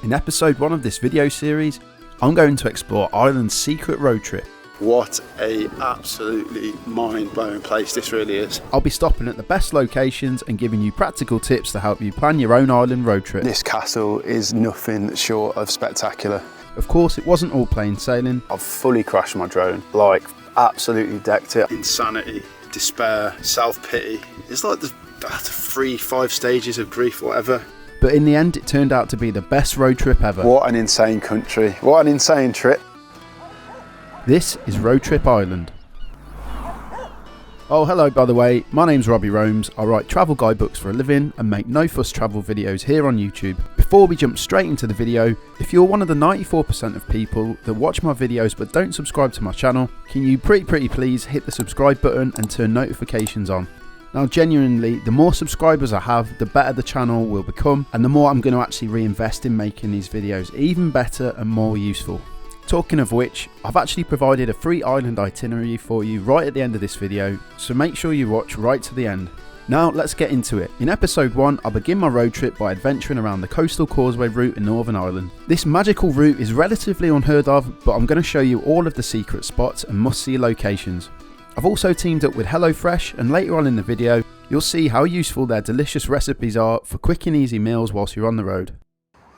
In episode 1 of this video series, I'm going to explore Ireland's secret road trip. What a absolutely mind-blowing place this really is. I'll be stopping at the best locations and giving you practical tips to help you plan your own Ireland road trip. This castle is nothing short of spectacular. Of course, it wasn't all plain sailing. I've fully crashed my drone, like absolutely decked it. Insanity, despair, self-pity. It's like the 3-5 stages of grief, whatever. But in the end, it turned out to be the best road trip ever. What an insane country. What an insane trip. This is Road Trip Ireland. Oh, hello, by the way. My name's Robbie Who. I write travel guidebooks for a living and make no-fuss travel videos here on YouTube. Before we jump straight into the video, if you're one of the 94% of people that watch my videos but don't subscribe to my channel, can you pretty please hit the subscribe button and turn notifications on? Now, genuinely, the more subscribers I have, the better the channel will become, and the more I'm going to actually reinvest in making these videos even better and more useful. Talking of which, I've actually provided a free island itinerary for you right at the end of this video, so make sure you watch right to the end. Now let's get into it. In episode 1, I'll begin my road trip by adventuring around the coastal causeway route in Northern Ireland. This magical route is relatively unheard of, but I'm going to show you all of the secret spots and must-see locations. I've also teamed up with HelloFresh, and later on in the video, you'll see how useful their delicious recipes are for quick and easy meals whilst you're on the road.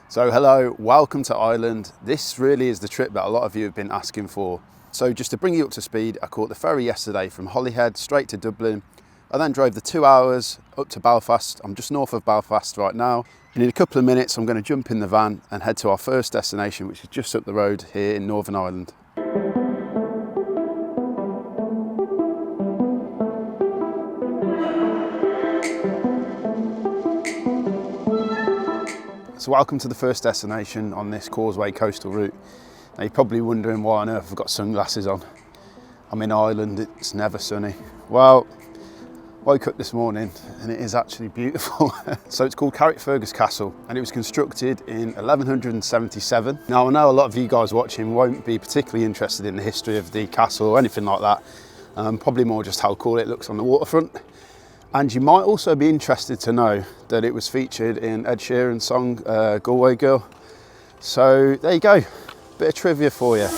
So hello, welcome to Ireland. This really is the trip that a lot of you have been asking for. So just to bring you up to speed, I caught the ferry yesterday from Holyhead straight to Dublin. I then drove the 2 hours up to Belfast. I'm just north of Belfast right now. And in a couple of minutes, I'm going to jump in the van and head to our first destination, which is just up the road here in Northern Ireland. So welcome to the first destination on this causeway coastal route. Now you're probably wondering why on earth I've got sunglasses on. I'm in Ireland, it's never sunny. Well, woke up this morning and it is actually beautiful. So it's called Carrickfergus Castle and it was constructed in 1177. Now I know a lot of you guys watching won't be particularly interested in the history of the castle or anything like that. Probably more just how cool it looks on the waterfront. And you might also be interested to know that it was featured in Ed Sheeran's song, Galway Girl. So there you go, bit of trivia for you.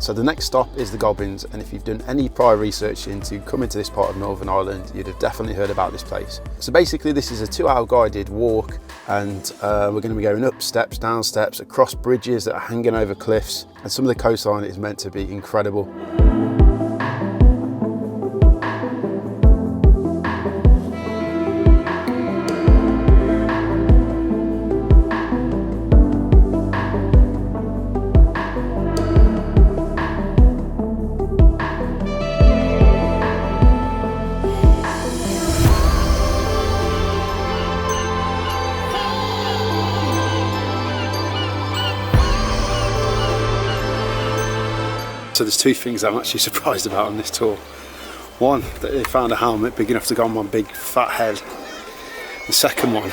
So the next stop is the Goblins, and if you've done any prior research into coming to this part of Northern Ireland, you'd have definitely heard about this place. So basically this is a 2-hour guided walk, and we're going to be going up steps, down steps, across bridges that are hanging over cliffs, and some of the coastline is meant to be incredible. So there's two things I'm actually surprised about on this tour. One, that they found a helmet big enough to go on my big fat head. The second one,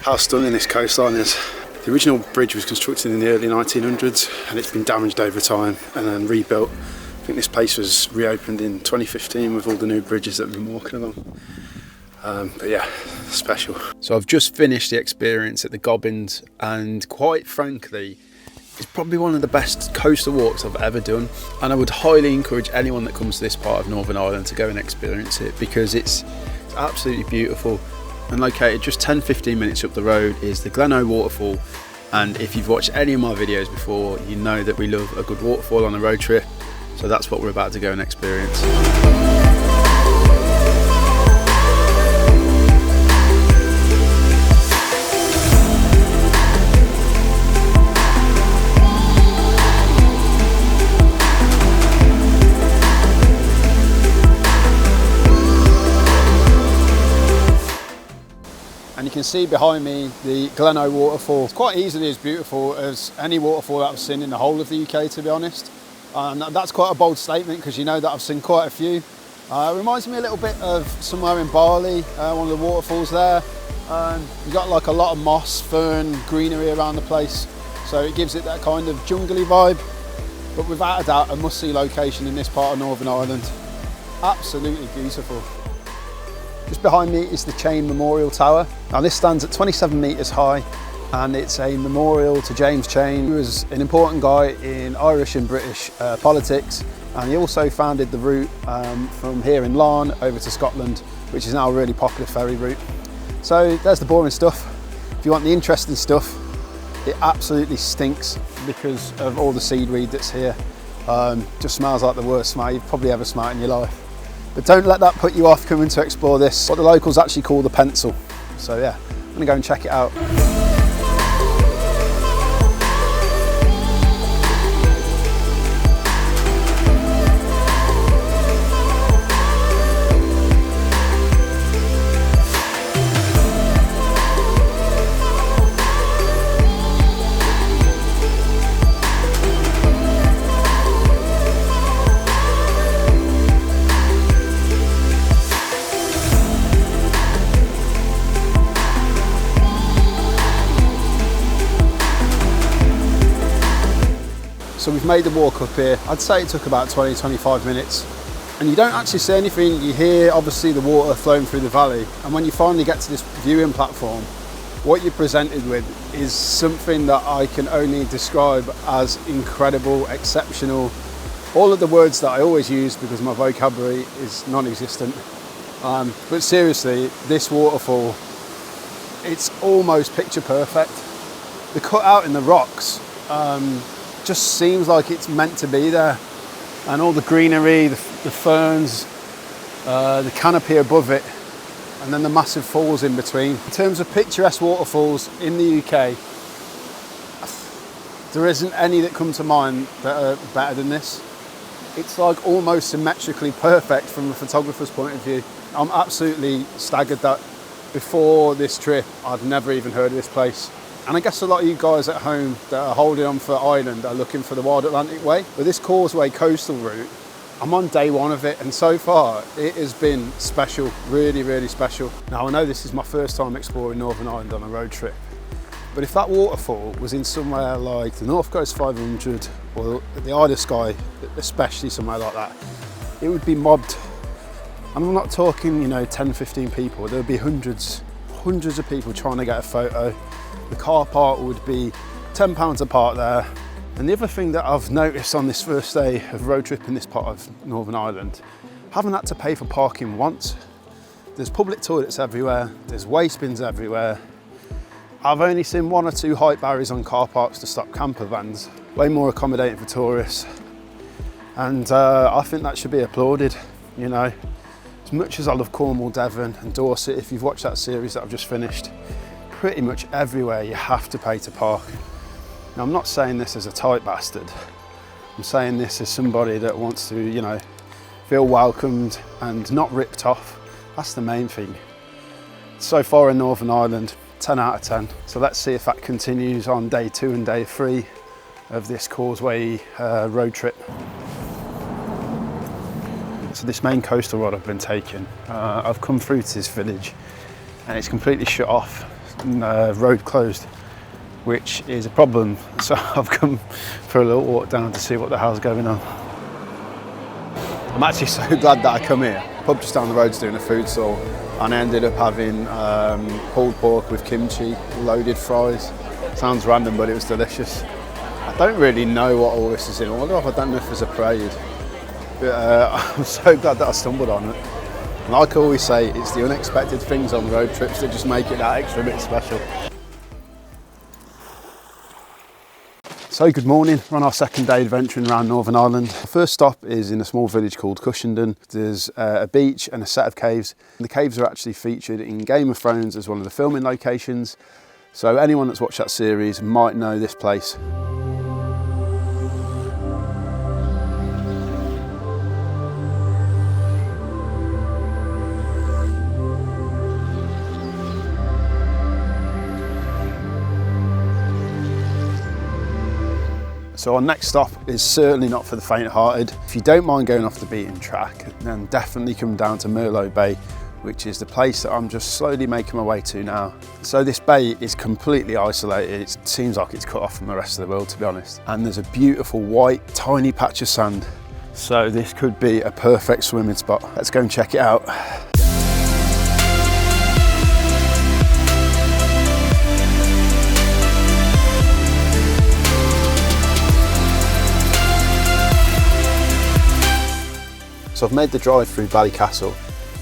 how stunning this coastline is. The original bridge was constructed in the early 1900s and it's been damaged over time and then rebuilt. I think this place was reopened in 2015 with all the new bridges that we've been walking along. But yeah, special. So I've just finished the experience at the Goblins, and quite frankly, it's probably one of the best coastal walks I've ever done, and I would highly encourage anyone that comes to this part of Northern Ireland to go and experience it because it's absolutely beautiful. And located just 10-15 minutes up the road is the Glen waterfall, and if you've watched any of my videos before, you know that we love a good waterfall on a road trip, so that's what we're about to go and experience. And you can see behind me the Glen waterfall. It's quite easily as beautiful as any waterfall that I've seen in the whole of the UK, to be honest. And that's quite a bold statement because you know that I've seen quite a few. It reminds me a little bit of somewhere in Bali, one of the waterfalls there. You've got like a lot of moss, fern, greenery around the place, so it gives it that kind of jungly vibe, but without a doubt a must-see location in this part of Northern Ireland. Absolutely beautiful. Just behind me is the Chain Memorial Tower. Now this stands at 27 metres high, and it's a memorial to James Chain, who was an important guy in Irish and British politics, and he also founded the route from here in Larne over to Scotland, which is now a really popular ferry route. So there's the boring stuff. If you want the interesting stuff, it absolutely stinks because of all the seaweed that's here. Just smells like the worst smell you've probably ever smelled in your life. But don't let that put you off coming to explore this, what the locals actually call the pencil. So yeah, I'm gonna go and check it out. So we've made the walk up here. I'd say it took about 20-25 minutes. And you don't actually see anything. You hear obviously the water flowing through the valley. And when you finally get to this viewing platform, what you're presented with is something that I can only describe as incredible, exceptional. All of the words that I always use because my vocabulary is non-existent. But seriously, this waterfall, it's almost picture perfect. The cutout in the rocks, just seems like it's meant to be there, and all the greenery, the ferns, the canopy above it, and then the massive falls in between. In terms of picturesque waterfalls in the UK, there isn't any that come to mind that are better than this. It's like almost symmetrically perfect from a photographer's point of view. I'm absolutely staggered that before this trip I'd never even heard of this place. And I guess a lot of you guys at home that are holding on for Ireland are looking for the Wild Atlantic Way. But this Causeway coastal route, I'm on day one of it, and so far it has been special, really, really special. Now I know this is my first time exploring Northern Ireland on a road trip, but if that waterfall was in somewhere like the North Coast 500 or the Isle of Skye, especially somewhere like that, it would be mobbed. And I'm not talking, 10, 15 people, there would be hundreds of people trying to get a photo. The car park would be £10 a park there. And the other thing that I've noticed on this first day of road trip in this part of Northern Ireland, haven't had to pay for parking once. There's public toilets everywhere, there's waste bins everywhere. I've only seen 1 or 2 height barriers on car parks to stop camper vans. Way more accommodating for tourists. And I think that should be applauded, As much as I love Cornwall, Devon and Dorset, if you've watched that series that I've just finished, pretty much everywhere you have to pay to park. Now I'm not saying this as a tight bastard, I'm saying this as somebody that wants to, feel welcomed and not ripped off. That's the main thing. So far in Northern Ireland, 10 out of 10. So let's see if that continues on day 2 and day 3 of this Causeway road trip. So this main coastal road I've been taking, I've come through to this village and it's completely shut off. Road closed, which is a problem, so I've come for a little walk down to see what the hell's going on. I'm actually so glad that I come here. The pub just down the road's doing a food stall, and I ended up having pulled pork with kimchi, loaded fries. Sounds random, but it was delicious. I don't really know what all this is in order of. I don't know if there's a parade, but I'm so glad that I stumbled on it. And like I always say, it's the unexpected things on road trips that just make it that extra bit special. So good morning, we're on our second day adventuring around Northern Ireland. The first stop is in a small village called Cushenden. There's a beach and a set of caves. The caves are actually featured in Game of Thrones as one of the filming locations. So anyone that's watched that series might know this place. So our next stop is certainly not for the faint-hearted. If you don't mind going off the beaten track, then definitely come down to Merlot Bay, which is the place that I'm just slowly making my way to now. So this bay is completely isolated. It seems like it's cut off from the rest of the world, to be honest. And there's a beautiful white, tiny patch of sand. So this could be a perfect swimming spot. Let's go and check it out. So I've made the drive through Ballycastle.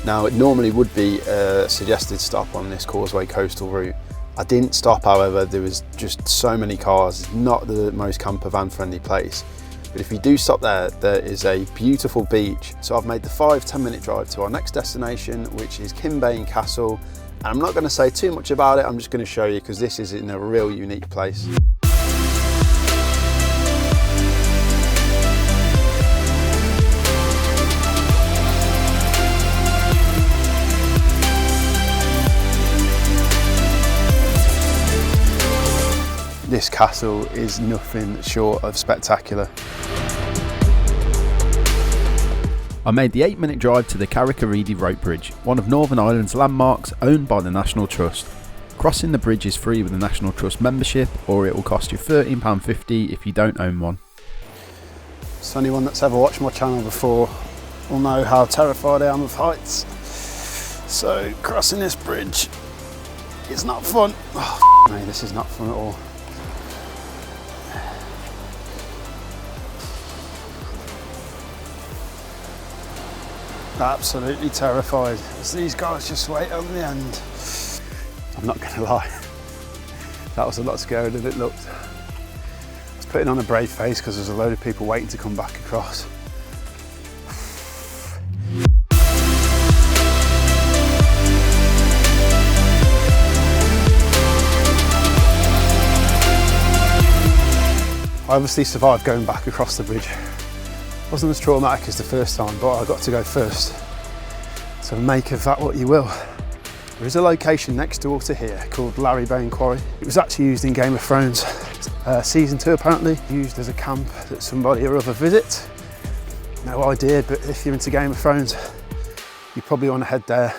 Now it normally would be a suggested stop on this Causeway coastal route. I didn't stop, however, there was just so many cars. It's not the most camper van friendly place. But if you do stop there, there is a beautiful beach. So I've made the 5-10 minute drive to our next destination, which is Kinbane Castle. And I'm not going to say too much about it, I'm just going to show you because this is in a real unique place. This castle is nothing short of spectacular. I made the 8-minute drive to the Carrick-a-Reedy Rope Bridge, one of Northern Ireland's landmarks owned by the National Trust. Crossing the bridge is free with a National Trust membership, or it will cost you £13.50 if you don't own one. So anyone that's ever watched my channel before will know how terrified I am of heights. So crossing this bridge is not fun. Oh, no, this is not fun at all. Absolutely terrified as these guys just wait on the end. I'm not gonna lie, that was a lot scarier than it looked. I was putting on a brave face because there's a load of people waiting to come back across. I obviously survived going back across the bridge. Wasn't as traumatic as the first time, but I got to go first. So make of that what you will. There is a location next door to here called Larry Bane Quarry. It was actually used in Game of Thrones. Season 2 apparently, used as a camp that somebody or other visits. No idea, but if you're into Game of Thrones, you probably want to head there.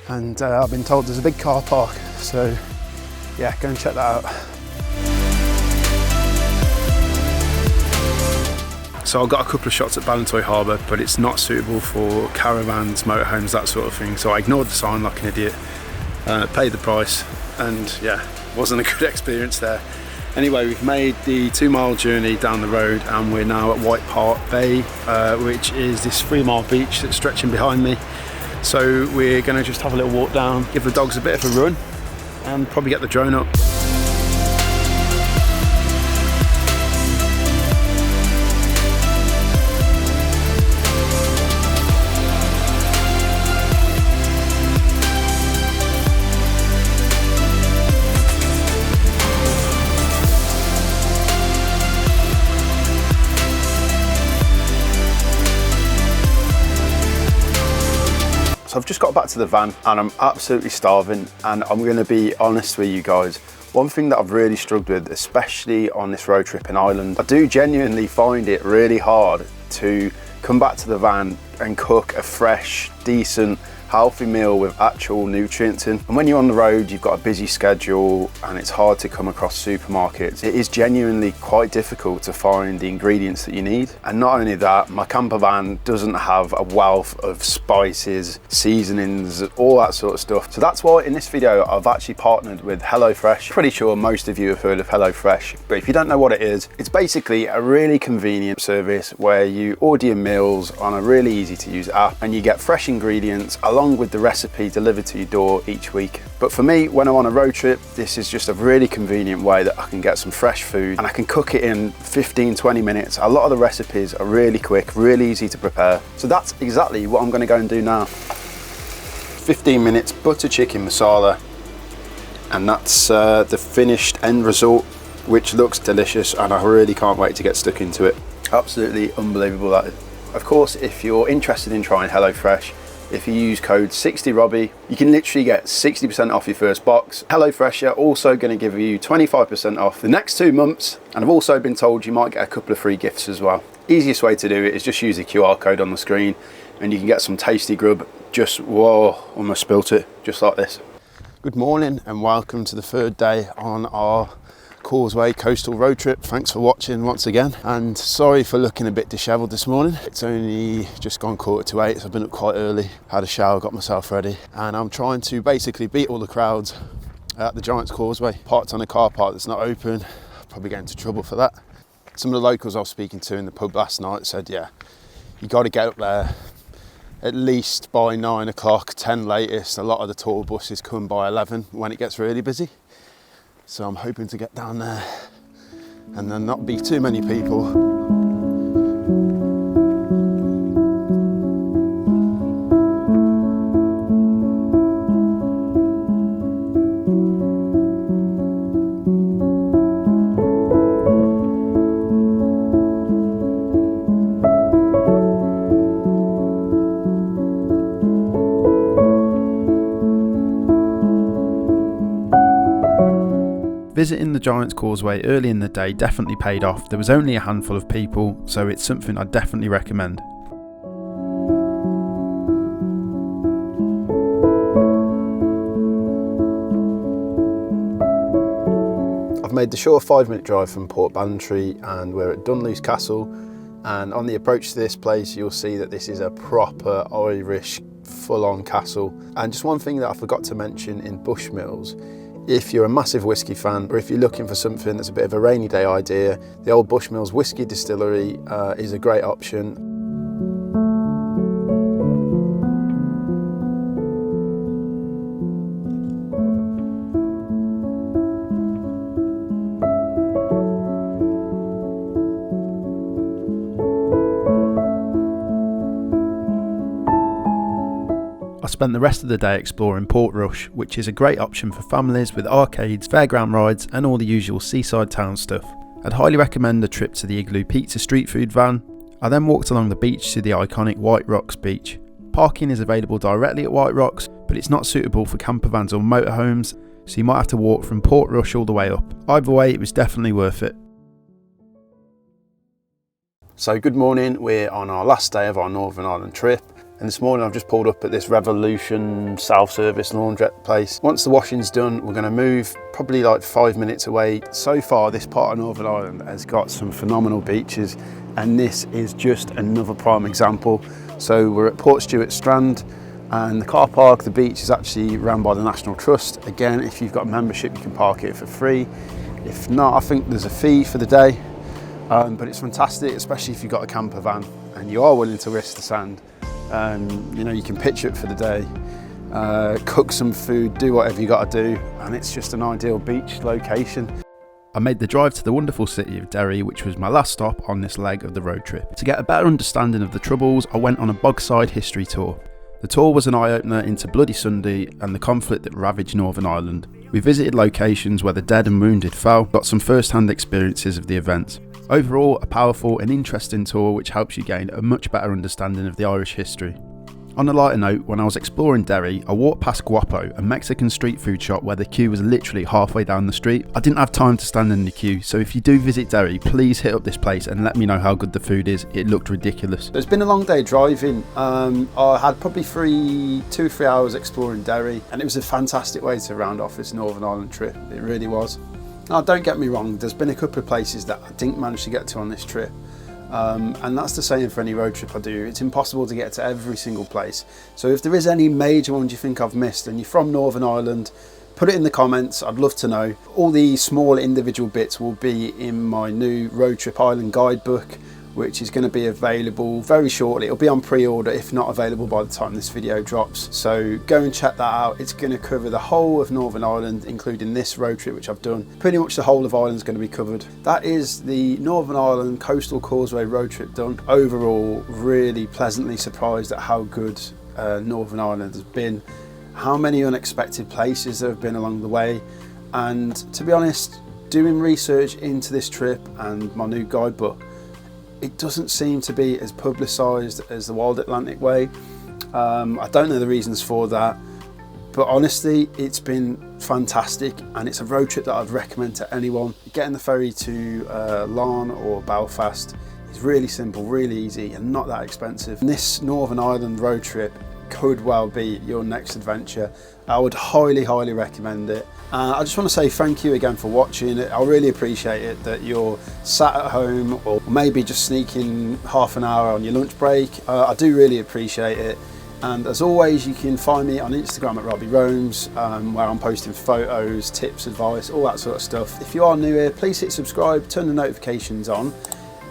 And I've been told there's a big car park, so yeah, go and check that out. So I've got a couple of shots at Ballantoy Harbour, but it's not suitable for caravans, motorhomes, that sort of thing. So I ignored the sign like an idiot, paid the price, and yeah, wasn't a good experience there. Anyway, we've made the 2-mile journey down the road and we're now at White Park Bay, which is this 3-mile beach that's stretching behind me. So we're gonna just have a little walk down, give the dogs a bit of a run, and probably get the drone up. So I've just got back to the van and I'm absolutely starving, and I'm going to be honest with you guys. One thing that I've really struggled with, especially on this road trip in Ireland, I do genuinely find it really hard to come back to the van and cook a fresh, decent, healthy meal with actual nutrients in. And when you're on the road, you've got a busy schedule and it's hard to come across supermarkets. It is genuinely quite difficult to find the ingredients that you need. And not only that, my camper van doesn't have a wealth of spices, seasonings, all that sort of stuff. So that's why in this video, I've actually partnered with HelloFresh. Pretty sure most of you have heard of HelloFresh, but if you don't know what it is, it's basically a really convenient service where you order your meals on a really easy to use app and you get fresh ingredients along with the recipe delivered to your door each week. But for me, when I'm on a road trip, this is just a really convenient way that I can get some fresh food and I can cook it in 15-20 minutes. A lot of the recipes are really quick, really easy to prepare. So that's exactly what I'm going to go and do now. 15 minutes butter chicken masala, and that's the finished end result, which looks delicious, and I really can't wait to get stuck into it. Absolutely unbelievable that is. Of course, if you're interested in trying HelloFresh, if you use code 60Robbie, you can literally get 60% off your first box. HelloFresh are also going to give you 25% off the next 2 months, and I've also been told you might get a couple of free gifts as well. Easiest way to do it is just use the QR code on the screen and you can get some tasty grub just, whoa, almost spilt it, just like this. Good morning and welcome to the third day on our Causeway coastal road trip. Thanks for watching once again, and sorry for looking a bit dishevelled this morning. It's only just gone 7:45, so I've been up quite early, had a shower, got myself ready, and I'm trying to basically beat all the crowds at the Giant's Causeway. Parked on a car park that's not open, probably get into trouble for that. Some of the locals I was speaking to in the pub last night said, yeah, you got to get up there at least by 9 o'clock, 10 latest. A lot of the tour buses come by 11 when it gets really busy. So I'm hoping to get down there and then not be too many people. Visiting the Giant's Causeway early in the day definitely paid off. There was only a handful of people, so it's something I definitely recommend. I've made the short 5-minute drive from Port Bantry and we're at Dunluce Castle, and on the approach to this place you'll see that this is a proper Irish full-on castle. And just one thing that I forgot to mention in Bushmills, if you're a massive whiskey fan or if you're looking for something that's a bit of a rainy day idea, the old Bushmills Whiskey Distillery is a great option. I spent the rest of the day exploring Portrush, which is a great option for families with arcades, fairground rides and all the usual seaside town stuff. I'd highly recommend a trip to the Igloo Pizza street food van. I then walked along the beach to the iconic White Rocks beach. Parking is available directly at White Rocks, but it's not suitable for camper vans or motorhomes, so you might have to walk from Portrush all the way up. Either way, it was definitely worth it. So good morning, we're on our last day of our Northern Ireland trip. And this morning I've just pulled up at this Revolution self-service laundrette place. Once the washing's done, we're going to move probably like 5 minutes away. So far, this part of Northern Ireland has got some phenomenal beaches, and this is just another prime example. So we're at Portstewart Strand, and the car park, the beach, is actually run by the National Trust. Again, if you've got a membership, you can park it for free. If not, I think there's a fee for the day, but it's fantastic, especially if you've got a camper van and you are willing to risk the sand. You know, you can pitch it for the day, cook some food, do whatever you got to do, and it's just an ideal beach location. I made the drive to the wonderful city of Derry, which was my last stop on this leg of the road trip. To get a better understanding of the Troubles, I went on a bogside history tour. The tour was an eye-opener into Bloody Sunday and the conflict that ravaged Northern Ireland. We visited locations where the dead and wounded fell, got some first-hand experiences of the events. Overall, a powerful and interesting tour which helps you gain a much better understanding of the Irish history. On a lighter note, when I was exploring Derry, I walked past Guapo, a Mexican street food shop where the queue was literally halfway down the street. I didn't have time to stand in the queue, so if you do visit Derry, please hit up this place and let me know how good the food is. It looked ridiculous. It's been a long day driving. I had probably 2 or 3 hours exploring Derry, and it was a fantastic way to round off this Northern Ireland trip. It really was. Now, don't get me wrong, there's been a couple of places that I didn't manage to get to on this trip. And that's the same for any road trip I do. It's impossible to get to every single place. So if there is any major ones you think I've missed and you're from Northern Ireland, put it in the comments. I'd love to know. All the small individual bits will be in my new Road Trip Ireland guidebook, which is going to be available very shortly. It'll be on pre-order, if not available by the time this video drops. So go and check that out. It's going to cover the whole of Northern Ireland, including this road trip which I've done. Pretty much the whole of Ireland's going to be covered. That is the Northern Ireland Coastal Causeway road trip done. Overall, really pleasantly surprised at how good Northern Ireland has been, how many unexpected places there have been along the way, and to be honest, doing research into this trip and my new guidebook, it doesn't seem to be as publicised as the Wild Atlantic Way. I don't know the reasons for that, but honestly, it's been fantastic, and it's a road trip that I'd recommend to anyone. Getting the ferry to Larne or Belfast is really simple, really easy, and not that expensive. And this Northern Ireland road trip could well be your next adventure. I would highly recommend it. I just want to say thank you again for watching. I really appreciate it that you're sat at home or maybe just sneaking half an hour on your lunch break. I do really appreciate it. And as always, you can find me on Instagram at Robbie Roams, where I'm posting photos, tips, advice, all that sort of stuff. If you are new here, please hit subscribe, turn the notifications on,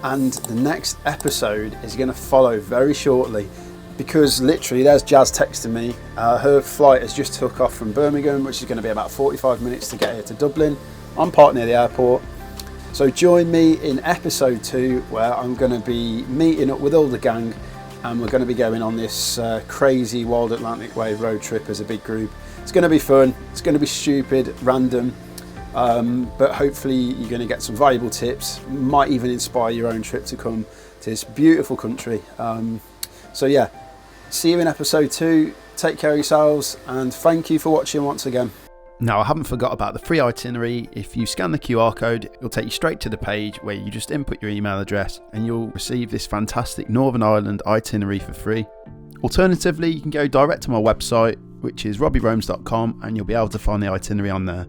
and the next episode is going to follow very shortly. Because literally there's Jazz texting me, her flight has just took off from Birmingham, which is going to be about 45 minutes to get here to Dublin. I'm parked near the airport. So join me in episode 2, where I'm going to be meeting up with all the gang, and we're going to be going on this crazy Wild Atlantic Way road trip as a big group. It's going to be fun, it's going to be stupid, random, but hopefully you're going to get some valuable tips, might even inspire your own trip to come to this beautiful country. So yeah, see you in episode 2, take care of yourselves, and thank you for watching once again. Now, I haven't forgot about the free itinerary. If you scan the QR code, it'll take you straight to the page where you just input your email address and you'll receive this fantastic Northern Ireland itinerary for free. Alternatively, you can go direct to my website, which is robbieroams.com, and you'll be able to find the itinerary on there.